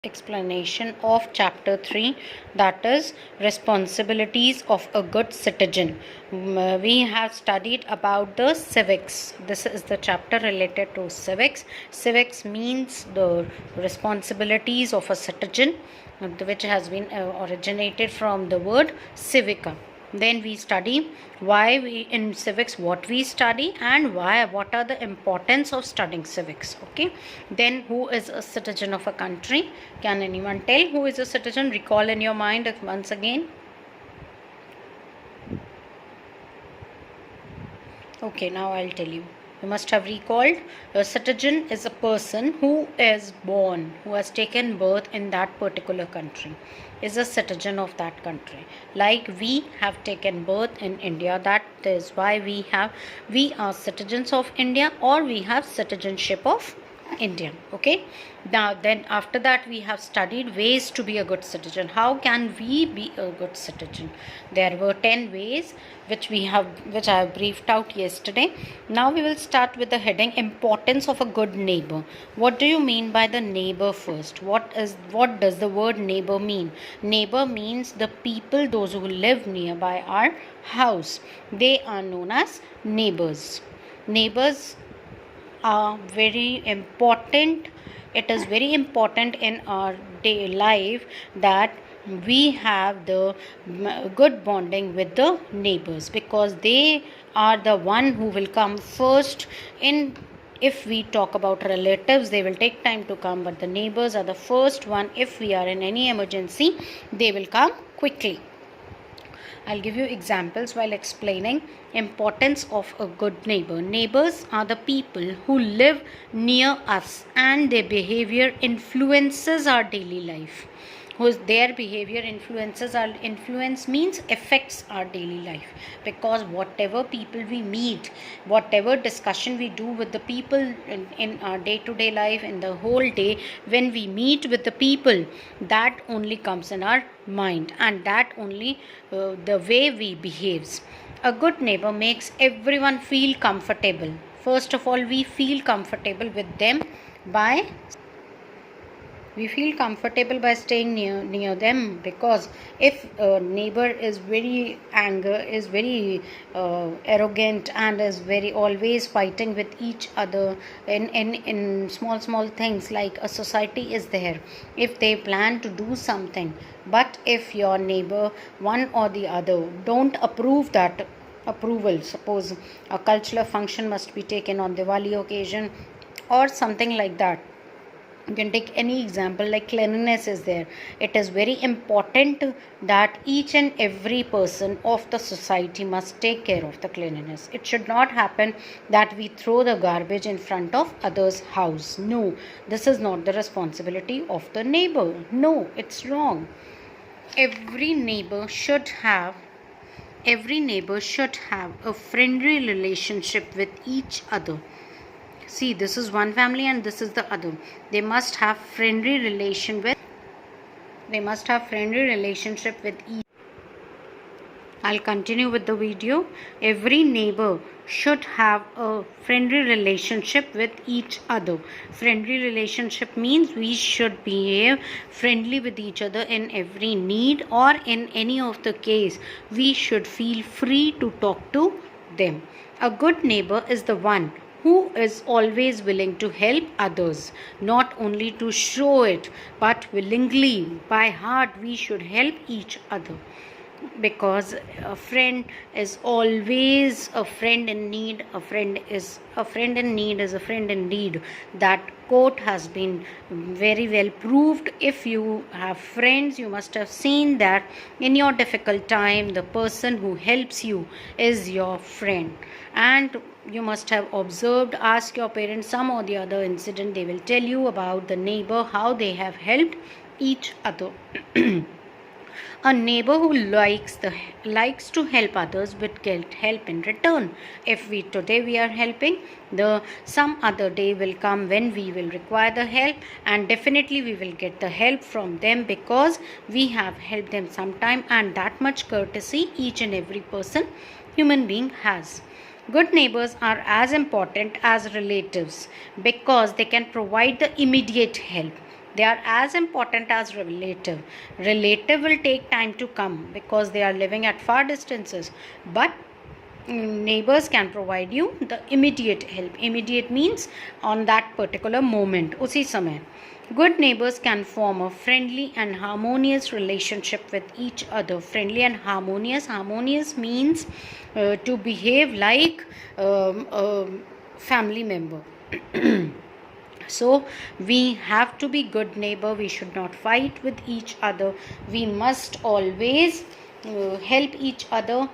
Explanation of chapter 3, that is responsibilities of a good citizen. We have studied about the civics. This is the chapter related to civics. Civics means the responsibilities of a citizen, which has been originated from the word civica. Then we study why we in civics, what we study, and what are the importance of studying civics. Okay, then who is a citizen of a country? Can anyone tell who is a citizen? Recall in your mind once again. Okay, now I'll tell you. You must have recalled. A citizen is a person who is born, who has taken birth in that particular country, is a citizen of that country. Like we have taken birth in India, that is why we are citizens of India, or we have citizenship of Indian. Okay, now then after that we have studied ways to be a good citizen. How can we be a good citizen? There were 10 ways which I have briefed out yesterday. Now we will start with the heading importance of a good neighbor. What do you mean by the neighbor first? What does the word neighbor mean? Neighbor means the people, those who live nearby our house. They are known as neighbors. Neighbors are very important. It is very important in our day life that we have the good bonding with the neighbors, because they are the one who will come first. In if we talk about relatives, they will take time to come, but the neighbors are the first one. If we are in any emergency, they will come quickly. I'll give you examples while explaining importance of a good neighbor. Neighbors are the people who live near us and their behavior influences our daily life. Their behavior influence means affects our daily life, because whatever people we meet, whatever discussion we do with the people in our day-to-day life, in the whole day, when we meet with the people, that only comes in our mind, and that only the way we behaves. A good neighbor makes everyone feel comfortable. First of all, we feel comfortable with them by staying near them, because if a neighbor is very arrogant and is very always fighting with each other in small things, like a society is there, if they plan to do something, but if your neighbor, one or the other, don't approve that approval, suppose a cultural function must be taken on Diwali occasion or something like that. You can take any example, like cleanliness is there. It is very important that each and every person of the society must take care of the cleanliness. It should not happen that we throw the garbage in front of others' house. No, this is not the responsibility of the neighbor. No, it's wrong. Every neighbor should have a friendly relationship with each other. See, this is one family and this is the other. They must have friendly relationship with each. I'll continue with the video. Every neighbor should have a friendly relationship with each other. Friendly relationship means we should behave friendly with each other in every need, or in any of the case, we should feel free to talk to them. A good neighbor is the one who is always willing to help others, not only to show it, but willingly, by heart, we should help each other, because a friend is always a friend in need. A friend is a friend indeed. That quote has been very well proved. If you have friends, you must have seen that in your difficult time, the person who helps you is your friend. And you must have observed, ask your parents some or the other incident, they will tell you about the neighbor, how they have helped each other. A neighbor who likes to help others will get help in return. If today we are helping, some other day will come when we will require the help, and definitely we will get the help from them, because we have helped them sometime, and that much courtesy each and every human being has. Good neighbors are as important as relatives, because they can provide the immediate help. They are as important as relative. Relative will take time to come because they are living at far distances, but neighbors can provide you the immediate help. Immediate means on that particular moment, usi samay. Good neighbors can form a friendly and harmonious relationship with each other. Friendly and harmonious. Harmonious means to behave like a family member. So we have to be good neighbor. We should not fight with each other. We must always help each other.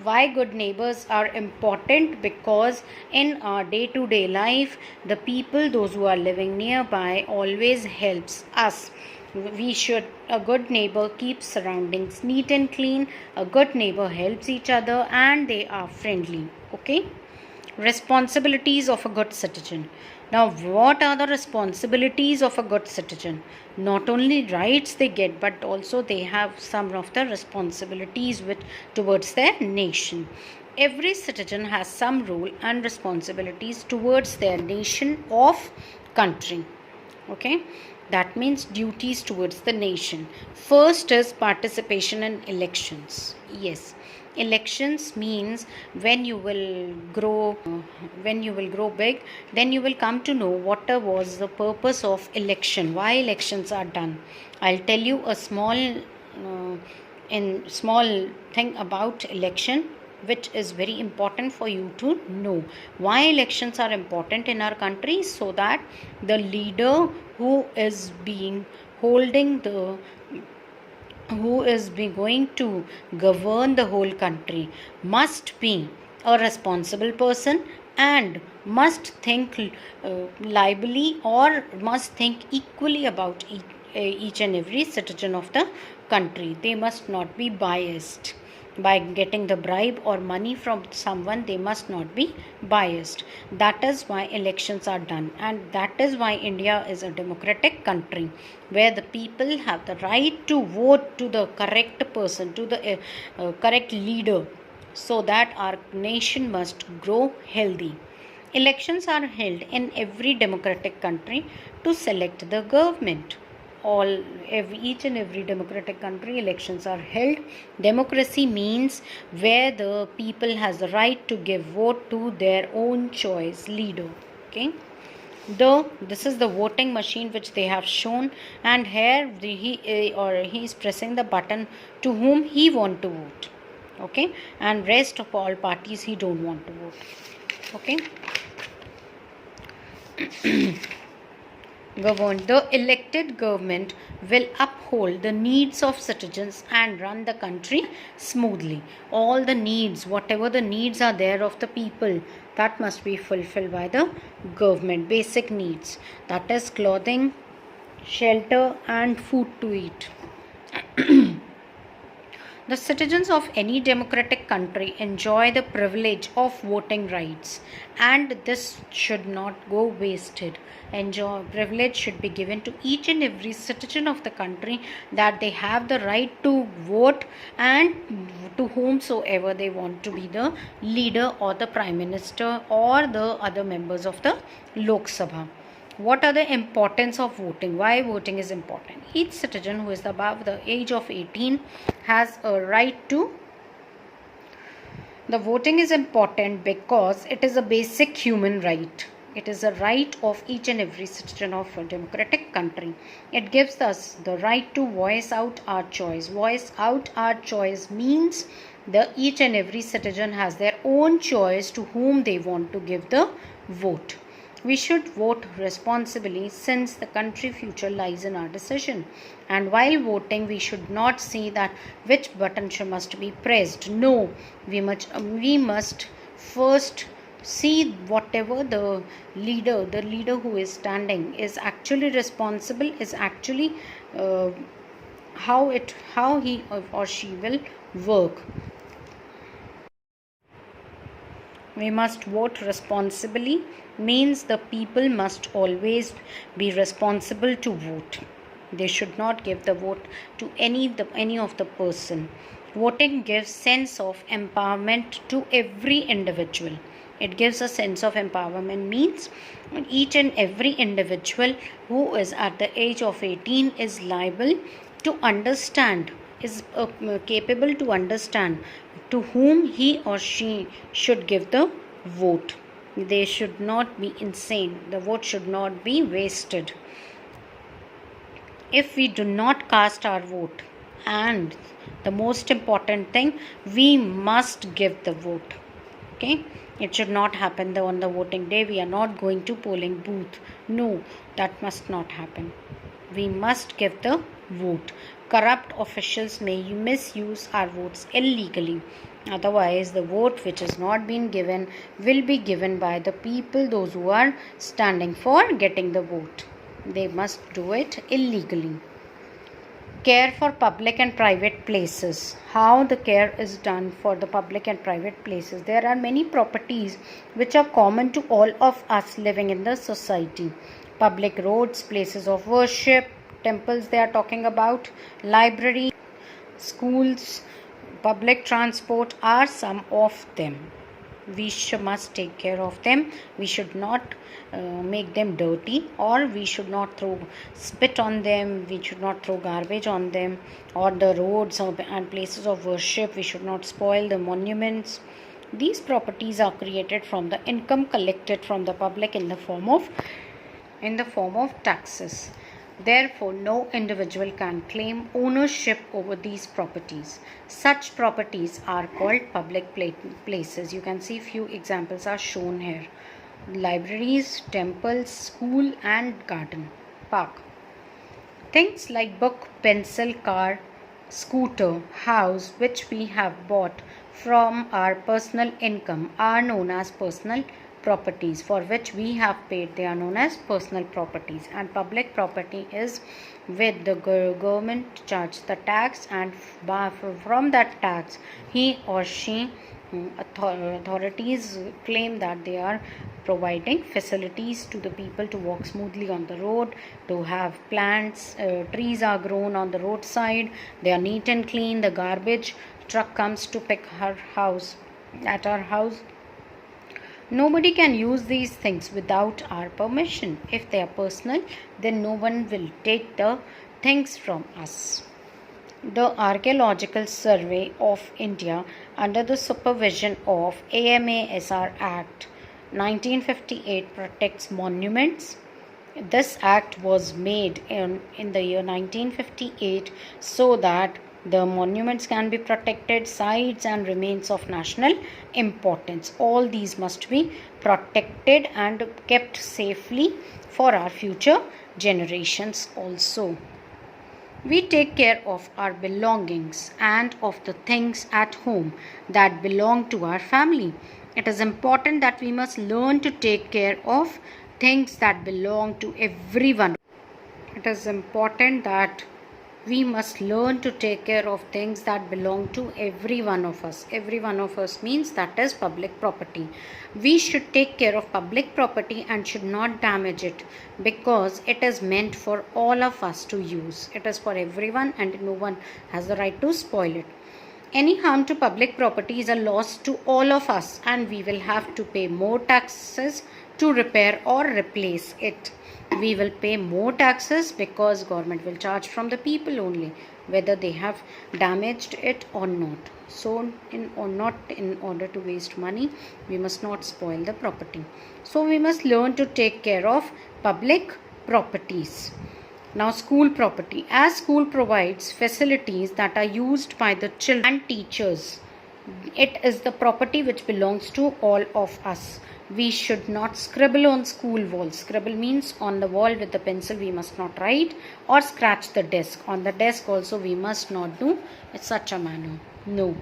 Why good neighbors are important? Because in our day-to-day life, the people, those who are living nearby, always helps us. We should, a good neighbor keeps surroundings neat and clean. A good neighbor helps each other and they are friendly. Okay. Responsibilities of a good citizen. Now, what are the responsibilities of a good citizen? Not only rights they get, but also they have some of the responsibilities towards their nation. Every citizen has some role and responsibilities towards their nation of country. Okay, that means duties towards the nation. First is participation in elections. Yes, elections means when you will grow big, then you will come to know what was the purpose of election, why elections are done. I'll tell you a small thing about election, which is very important for you to know. Why elections are important in our country? So that the leader who is going to govern the whole country must be a responsible person and must think liably or must think equally about each and every citizen of the country. They must not be biased by getting the bribe or money from someone. They must not be biased. That is why elections are done, and that is why India is a democratic country where the people have the right to vote to the correct person, to the correct leader, so that our nation must grow healthy. Elections are held in every democratic country to select the government. Each and every democratic country, elections are held. Democracy means where the people has the right to give vote to their own choice leader. Okay, this is the voting machine which they have shown, and here he is pressing the button to whom he want to vote. Okay, and rest of all parties he don't want to vote. Okay. The elected government will uphold the needs of citizens and run the country smoothly. All the needs, whatever the needs are there of the people, that must be fulfilled by the government. Basic needs, that is clothing, shelter and food to eat. The citizens of any democratic country enjoy the privilege of voting rights, and this should not go wasted. Privilege should be given to each and every citizen of the country, that they have the right to vote and to whomsoever they want to be the leader or the prime minister or the other members of the Lok Sabha. What are the importance of voting? Why voting is important? Each citizen who is above the age of 18 has a right to. The voting is important because it is a basic human right. It is a right of each and every citizen of a democratic country. It gives us the right to voice out our choice. Voice out our choice means each and every citizen has their own choice to whom they want to give the vote. We should vote responsibly since the country future lies in our decision. And while voting, we should not see that which button must be pressed. No, we must first see whatever the leader who is standing is actually responsible, is actually how he or she will work. We must vote responsibly means the people must always be responsible to vote. They should not give the vote to any of the person. Voting gives sense of empowerment to every individual. It gives a sense of empowerment, means each and every individual who is at the age of 18 is liable to understand, is capable to understand to whom he or she should give the vote. They should not be insane. The vote should not be wasted. If we do not cast our vote, and the most important thing, we must give the vote. Okay, it should not happen on the voting day we are not going to polling booth. No, that must not happen. We must give the vote. Corrupt officials may misuse our votes illegally. Otherwise, the vote which has not been given will be given by the people, those who are standing for getting the vote. They must do it illegally. Care for public and private places. How the care is done for the public and private places. There are many properties which are common to all of us living in the society. Public roads, places of worship, temples they are talking about, library, schools, public transport are some of them. We must take care of them. We should not make them dirty, or we should not throw spit on them. We should not throw garbage on them, or the roads and places of worship. We should not spoil the monuments. These properties are created from the income collected from the public in the form of taxes. Therefore, no individual can claim ownership over these properties. Such properties are called public places. You can see few examples are shown here. Libraries, temples, school and garden, park. Things like book, pencil, car, scooter, house which we have bought from our personal income are known as personal properties, for which we have paid. They are known as personal properties. And public property is with the government charge the tax, and from that tax he or she authorities claim that they are providing facilities to the people to walk smoothly on the road, to have plants, trees are grown on the roadside, they are neat and clean, the garbage truck comes to pick our house at our house. Nobody can use these things without our permission. If they are personal, then no one will take the things from us. The Archaeological Survey of India, under the supervision of AMASR Act 1958, protects monuments. This act was made in the year 1958 so that the monuments can be protected, sites and remains of national importance. All these must be protected and kept safely for our future generations also. We take care of our belongings and of the things at home that belong to our family. It is important that we must learn to take care of things that belong to everyone. It is important that we must learn to take care of things that belong to every one of us. Every one of us means that is public property. We should take care of public property and should not damage it, because it is meant for all of us to use. It is for everyone and no one has the right to spoil it. Any harm to public property is a loss to all of us, and we will have to pay more taxes to repair or replace it. We will pay more taxes because government will charge from the people only, whether they have damaged it or not. So in order to waste money, we must not spoil the property. So we must learn to take care of public properties. Now, school property. As school provides facilities that are used by the children and teachers, it is the property which belongs to all of us. We should not scribble on school walls. Scribble means on the wall with the pencil we must not write, or scratch the desk. On the desk also we must not do in such a manner. No.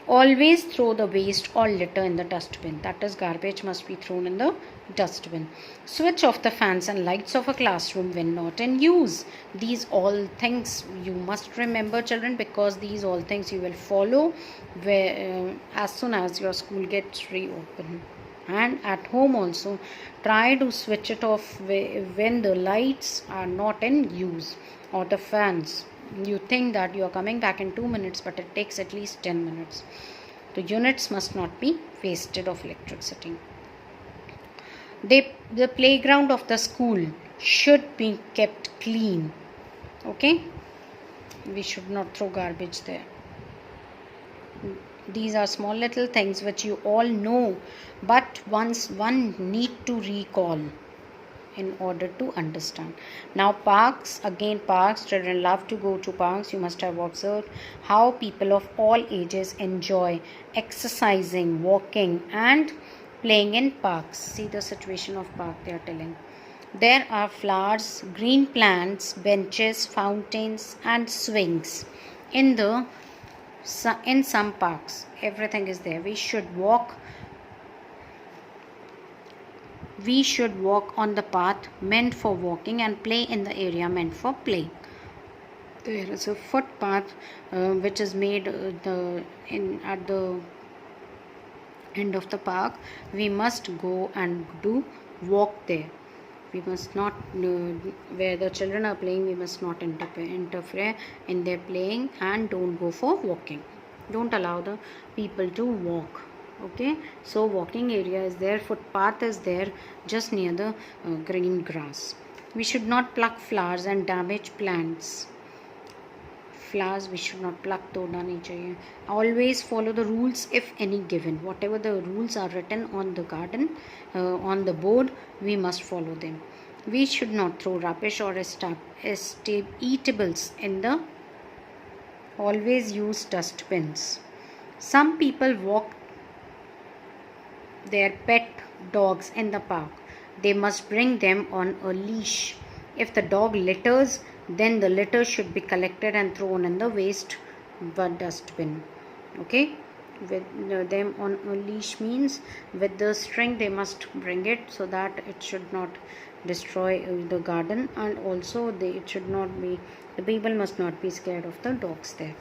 Always throw the waste or litter in the dustbin. That is, garbage must be thrown in the dustbin. Switch off the fans and lights of a classroom when not in use. These all things you must remember, children, because these all things you will follow as soon as your school gets reopened. And at home also, try to switch it off when the lights are not in use, or the fans. You think that you are coming back in 2 minutes, but it takes at least 10 minutes. The units must not be wasted of electricity. The playground of the school should be kept clean. Okay, we should not throw garbage there. These are small little things which you all know, but once one need to recall in order to understand. Now parks, again parks, children love to go to parks. You must have observed how people of all ages enjoy exercising, walking and playing in parks. See the situation of park they are telling. There are flowers, green plants, benches, fountains and swings in some parks. Everything is there. We should walk on the path meant for walking and play in the area meant for playing. There is a footpath which is made at the end of the park. We must go and walk there. We must not, where the children are playing, we must not interfere in their playing, and don't go for walking. Don't allow the people to walk. Okay, so walking area is there, footpath is there just near the green grass. We should not pluck flowers and damage plants. Flowers we should not pluck, todna nahi chahiye. Always follow the rules if any given. Whatever the rules are written on the garden, on the board, we must follow them. We should not throw rubbish or eatables in the. Always use dustbins. Some people walk their pet dogs in the park. They must bring them on a leash. If the dog litters, then the litter should be collected and thrown in the waste dustbin. Okay, with them on a leash means with the string they must bring it, so that it should not destroy the garden, and also the people must not be scared of the dogs there.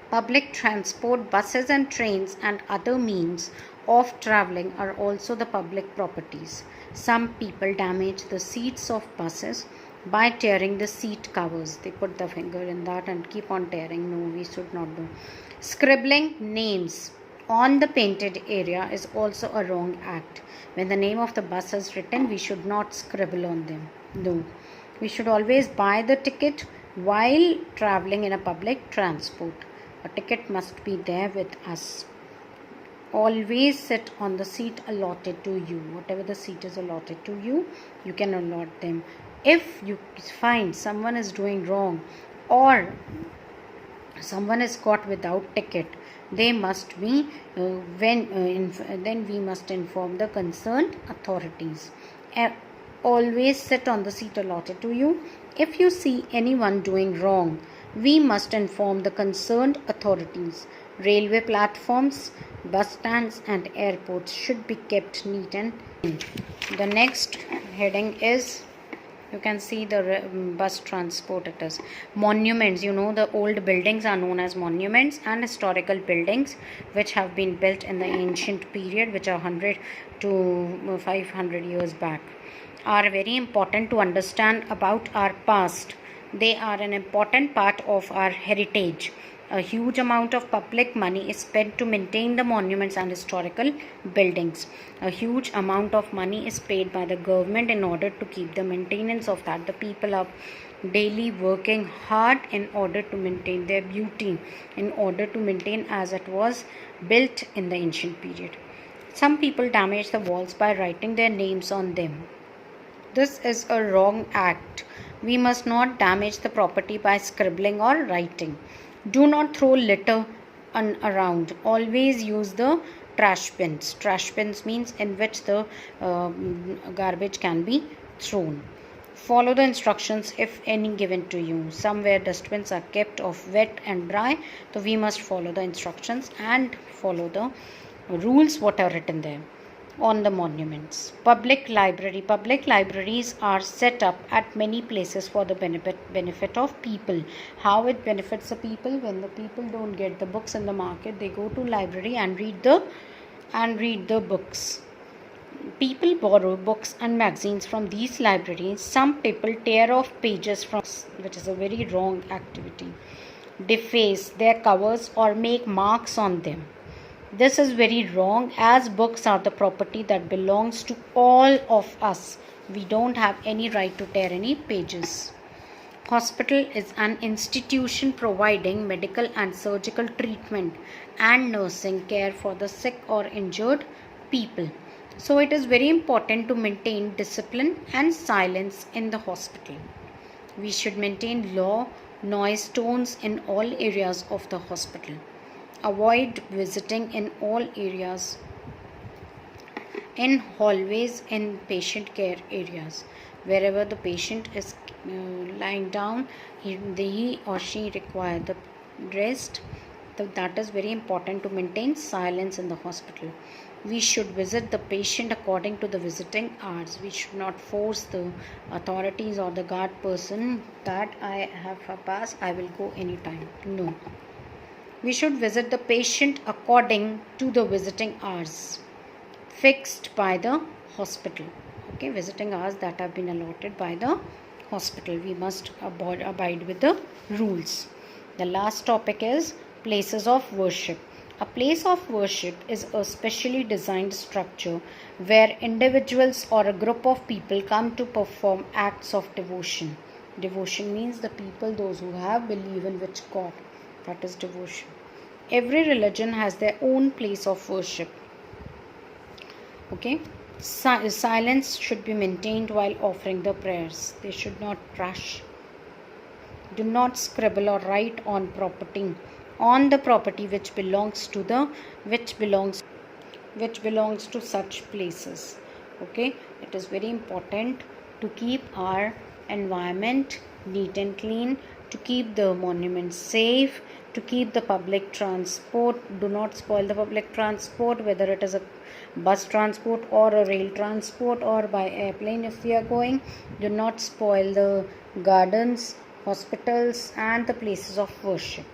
Public transport, buses and trains and other means of travelling are also the public properties. Some people damage the seats of buses by tearing the seat covers. They put the finger in that and keep on tearing. No, we should not do. Scribbling names on the painted area is also a wrong act. When the name of the bus is written, we should not scribble on them. No, we should always buy the ticket while travelling in a public transport. A ticket must be there with us. Always sit on the seat allotted to you. Whatever the seat is allotted to you, you can allot them. If you find someone is doing wrong or someone is caught without ticket, they must be then we must inform the concerned authorities. Always sit on the seat allotted to you. If you see anyone doing wrong, we must inform the concerned authorities. Railway platforms, bus stands and airports should be kept neat and clean. The next heading is, you can see the bus transport. It is monuments. You know, the old buildings are known as monuments, and historical buildings which have been built in the ancient period, which are 100 to 500 years back, are very important to understand about our past. They are an important part of our heritage. A huge amount of public money is spent to maintain the monuments and historical buildings. A huge amount of money is paid by the government in order to keep the maintenance of that. The people are daily working hard in order to maintain their beauty, in order to maintain as it was built in the ancient period. Some people damage the walls by writing their names on them. This is a wrong act. We must not damage the property by scribbling or writing. Do not throw litter around. Always use the trash bins. Trash bins means in which the garbage can be thrown. Follow the instructions if any given to you. Somewhere dustbins are kept of wet and dry, so we must follow the instructions and follow the rules what are written there. On the monuments. Public libraries are set up at many places for the benefit of people. How it benefits the people? When the people don't get the books in the market, they go to library and read the books. People borrow books and magazines from these libraries. Some people tear off pages from, which is a very wrong activity. Deface their covers or make marks on them. This is very wrong, as books are the property that belongs to all of us. We don't have any right to tear any pages. Hospital is an institution providing medical and surgical treatment and nursing care for the sick or injured people. So it is very important to maintain discipline and silence in the hospital. We should maintain low noise tones in all areas of the hospital. Avoid visiting in all areas, in hallways, in patient care areas. Wherever the patient is lying down, he or she require the rest. So that is very important to maintain silence in the hospital. We should visit the patient according to the visiting hours. We should not force the authorities or the guard person that I have a pass, I will go anytime. No. We should visit the patient according to the visiting hours fixed by the hospital. Okay, visiting hours that have been allotted by the hospital. We must abide with the rules. The last topic is places of worship. A place of worship is a specially designed structure where individuals or a group of people come to perform acts of devotion. Devotion means the people, those who have believe in which God. That is devotion. Every religion has their own place of worship. Okay. Silence should be maintained while offering the prayers. They should not rush. Do not scribble or write on the property which belongs to such places. Okay, it is very important to keep our environment neat and clean, to keep the monuments safe, to keep the public transport. Do not spoil the public transport, whether it is a bus transport or a rail transport or by airplane if we are going. Do not spoil the gardens, hospitals and the places of worship.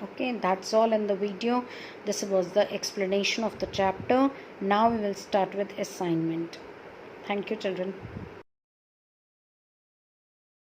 Okay, that's all in the video. This was the explanation of the chapter. Now we will start with assignment. Thank you, children.